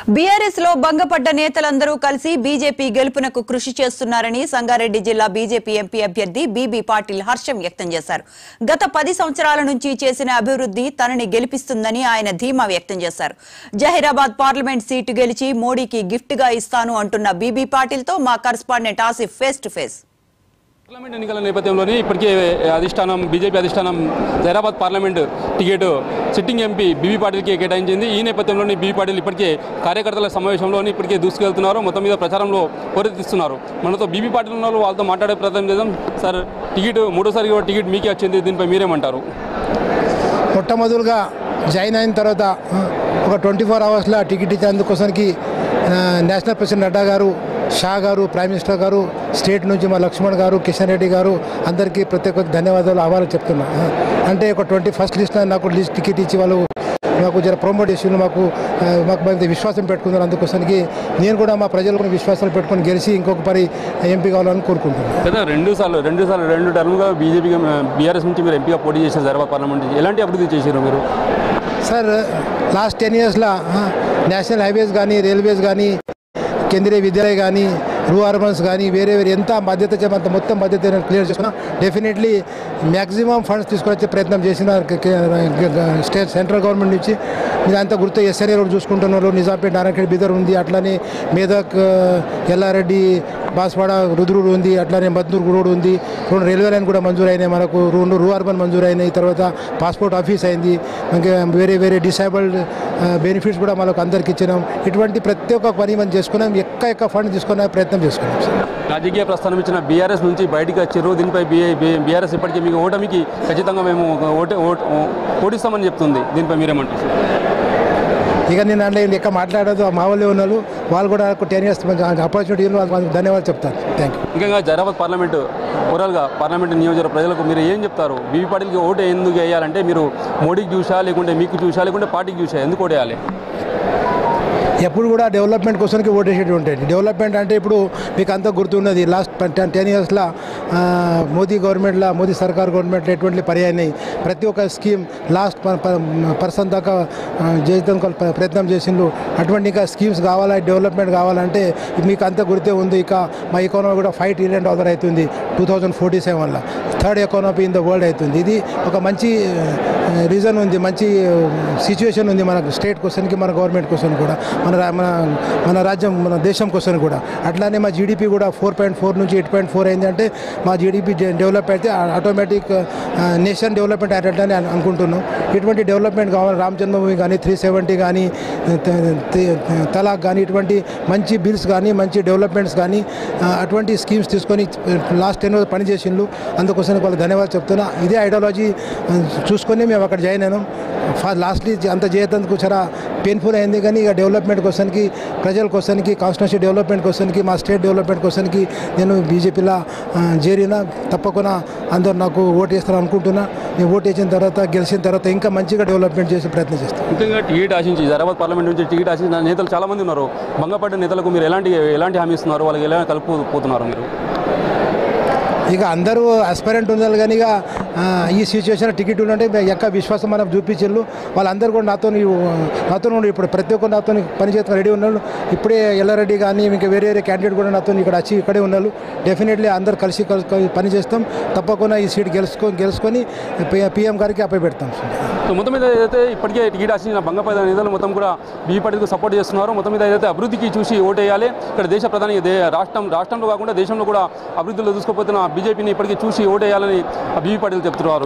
BRS లో భంగపడ్డ నేతలందరూ కలిసి బీజేపీ గెలుపునకు కృషి చేస్తున్నారని సంగారెడ్డి జిల్లా బీజేపీ ఎంపీ అభ్యర్థి బీబీ పాటిల్ హర్షం వ్యక్తం చేశారు. గత 10 సంవత్సరాల నుంచి చేసిన అభివృద్ధి తనని గెలిపిస్తుందని ఆయన ధీమా వ్యక్తం చేశారు. జహీరాబాద్ పార్లమెంట్ సీటు గెలిచి మోడీకి గిఫ్ట్ గా ఇస్తాను అంటున్న బీబీ పాటిల్ తో మా correspondent Asif face to face. Parliament ఎన్నికల నేపథ్యంలోనే ఇప్పటికే బీజేపీ అధిష్టానం Zaheerabad parliament ticket sitting MP BB పాటిల్కి కేటాయించింది. ఈ నేపథ్యంలోనే బీబీ పాటిల్ ఇప్పటికే కార్యకర్తల సమావేశంలోని ఇప్పటికే దూసుకెళ్తున్నారు. మొత్తం మీద ప్రచారంలో పోరెత్తిస్తున్నారు. మనతో బీబీ పాటిల్ ఉన్నారు, వాళ్ళతో మాట్లాడే ప్రయత్నం చేద్దాం. సార్, మూడోసారి టికెట్ మీకే వచ్చింది, దీనిపై మీరేమంటారు? మొట్టమొదలుగా జాయిన్ అయిన తర్వాత ఒక 24 అవర్స్లో టికెట్ ఇచ్చేందుకోసానికి నేషనల్ ప్రెసిడెంట్ నడ్డా గారు, షా గారు, ప్రైమ్ మినిస్టర్ గారు, స్టేట్ నుంచి మా లక్ష్మణ్ గారు, కిషన్ రెడ్డి గారు అందరికీ ప్రత్యేక ధన్యవాదాలు, ఆభారాలు చెప్తున్నా. అంటే ఒక 21st లిస్ట్లో నాకు టికెట్ ఇచ్చి వాళ్ళు మాకు జర ప్రమోట్ చేసి మాకు విశ్వాసం పెట్టుకున్నారు. అందుకోసానికి నేను కూడా మా ప్రజలకు విశ్వాసాలు పెట్టుకొని గెలిచి ఇంకొక పరి ఎంపీ కావాలని కోరుకుంటున్నాను. రెండు టర్మ్గా బీఆర్ఎస్ నుంచి మీరు ఎంపీగా పోటీ చేశారు జహీరాబాద్ పార్లమెంట్. ఎలాంటి అభివృద్ధి చేశారు మీరు? సార్, లాస్ట్ 10 ఇయర్స్లో నేషనల్ హైవేస్ కానీ, రైల్వేస్ కానీ, కేంద్రీయ విద్యాలయ కానీ, రూ అర్బన్స్ కానీ వేరే ఎంత బాధ్యత చేయమంత మొత్తం బాధ్యత క్లియర్ చేసుకున్నా. డెఫినెట్లీ మ్యాక్సిమం ఫండ్స్ తీసుకొచ్చే ప్రయత్నం చేసిన స్టేట్ సెంట్రల్ గవర్నమెంట్ నుంచి. ఇదంతా గుర్తు ఎస్ఆర్ఏ రోడ్ చూసుకుంటున్నారు, నిజాంపేట, నారాయణఖేడ్, బీదర్ ఉంది, అట్లానే మేదక్, ఎల్లారెడ్డి, బాస్వాడ, రుద్రూరు ఉంది, అట్లానే మద్దూరు రోడ్ ఉంది. 2 రైల్వే లైన్ కూడా మంజూరు అయినాయి, మనకు 2 రూ అర్బన్ మంజూరు అయినాయి. తర్వాత పాస్పోర్ట్ ఆఫీస్ అయింది, ఇంకా వేరే డిసేబుల్డ్ బెనిఫిట్స్ కూడా మనకు అందరికి ఇచ్చినాం. ఇటువంటి ప్రతి ఒక్క పని మనం చేసుకున్నాం, ఎక్క ఫండ్ తీసుకునే ప్రయత్నం చేసుకున్నాం. రాజకీయ ప్రస్థానం ఇచ్చిన బీఆర్ఎస్ నుంచి బయటికి వచ్చారు. దీనిపై బీఆర్ఎస్ ఇప్పటికీ మీకు ఓటమికి ఖచ్చితంగా మేము ఓటిస్తామని చెప్తుంది. దీనిపై మీరేమంటారు? ఇక నేను అంటే ఎక్క మాట్లాడదు, మా వాళ్ళే ఉన్నారు, వాళ్ళు కూడా 10 ఇయర్స్ ఆపర్చునిటీ వాళ్ళకి ధన్యవాదాలు చెప్తాను. Thank you. ఇంకా జహీరాబాద్ పార్లమెంటు ఓవరాల్గా పార్లమెంట్ నియోజకవర్గ ప్రజలకు మీరు ఏం చెప్తారు? బీబీ పాటిల్కి ఓటు ఎందుకు వేయాలంటే మీరు మోడీకి చూసా, లేకుంటే మీకు చూసా, లేకుంటే పార్టీకి చూసా, ఎందుకు ఓటు వేయాలి? ఎప్పుడు కూడా డెవలప్మెంట్ కోసానికి ఓటేసేది ఉంటుంది. డెవలప్మెంట్ అంటే ఇప్పుడు మీకు అంతా గుర్తున్నది, లాస్ట్ 10 ఇయర్స్లో మోదీ సర్కార్ గవర్నమెంట్లో ఎటువంటి పర్యాయనాయి. ప్రతి ఒక్క స్కీమ్ లాస్ట్ పర్సన్ దాకా చేయడం ప్రయత్నం చేసిండ్రు. అటువంటి ఇంకా స్కీమ్స్ కావాలా, డెవలప్మెంట్ కావాలంటే మీకు అంతా గుర్తే ఉంది. ఇక మా ఎకానమీ కూడా $5 trillion అవుతుంది 2047లో. 3rd economy in the world అవుతుంది. ఇది ఒక మంచి రీజన్ ఉంది, మంచి సిచ్యువేషన్ ఉంది మన స్టేట్ కోసానికి, మన గవర్నమెంట్ కోసం కూడా, మన రాజ్యం, మన దేశం కోసం కూడా. అట్లానే మా జీడిపి కూడా 4.4 నుంచి 8.4 అయింది. అంటే మా జీడిపి డెవలప్ అయితే ఆటోమేటిక్ నేషన్ డెవలప్మెంట్ అయ్యేటని అనుకుంటున్నాం. ఇటువంటి డెవలప్మెంట్ కావాలి, రామ జన్మభూమి కానీ, 370 కానీ, తలాక్ కానీ, ఇటువంటి మంచి బిల్స్ కానీ, మంచి డెవలప్మెంట్స్ కానీ, అటువంటి స్కీమ్స్ తీసుకొని లాస్ట్ 10 రోజులు పనిచేసిండ్రు. అందుకోసం వాళ్ళకి ధన్యవాదాలు చెప్తున్నా. ఇదే ఐడియాలజీ చూసుకొని మేము అక్కడ జాయిన్ అయినాం. లాస్ట్లీ అంత చేయతందుకు చాలా పెయిన్ఫుల్ అయింది. కానీ ఇక డెవలప్మెంట్ కోసానికి, ప్రజల కోసానికి, కాన్స్టిట్యూన్సీ డెవలప్మెంట్ కోసానికి, మా స్టేట్ డెవలప్మెంట్ కోసానికి నేను బీజేపీలో చేరినా. తప్పకుండా అందరూ నాకు ఓటు వేస్తారని అనుకుంటున్నా. నేను ఓటు వేసిన తర్వాత, గెలిచిన తర్వాత ఇంకా మంచిగా డెవలప్మెంట్ చేసే ప్రయత్నం చేస్తాను. ముఖ్యంగా టికెట్ ఆశించి జహీరాబాద్ పార్లమెంట్ నుంచి టికెట్ ఆశించిన నేతలు చాలామంది ఉన్నారు. భంగపడ్డ నేతలకు మీరు ఎలాంటి హామీ ఇస్తున్నారు? వాళ్ళకి ఎలా కలుపుపోతున్నారు మీరు? ఇక అందరూ ఆస్పైరెంట్ ఉన్నారు, కానీ ఇక ఈ సిచ్యువేషన్ టికెట్ ఉంటే ఎక్క విశ్వాసం మనం చూపించారు. వాళ్ళందరూ కూడా నాతో ఇప్పుడు ప్రతి ఒక్కరు నాతో పనిచేస్తున్న రెడీ ఉన్నారు. ఇప్పుడే ఎల్లారెడ్డి కానీ ఇంకా వేరే క్యాండిడేట్ కూడా నాతో ఇక్కడే ఉన్నారు. డెఫినెట్లీ అందరూ కలిసి పని చేస్తాం. తప్పకుండా ఈ సీట్ గెలుచుకొని PM గారికి అప్పచెప్తాం. మొత్తం మీద ఏదైతే ఇప్పటికే టికెట్ ఆశించిన భంగపడ్డ నేతలు మొత్తం కూడా బీబీ పాటిల్కు సపోర్ట్ చేస్తున్నారు. మొత్తం మీద ఏదైతే అభివృద్ధికి చూసి ఓటు వేయాలి. ఇక్కడ దేశ ప్రధాని రాష్ట్రంలో కాకుండా దేశంలో కూడా అభివృద్ధిలో చూసుకోపోతున్న బీజేపీని ఇప్పటికీ చూసి ఓటు వేయాలని బీబీ పాటిల్ చెప్తున్నారు.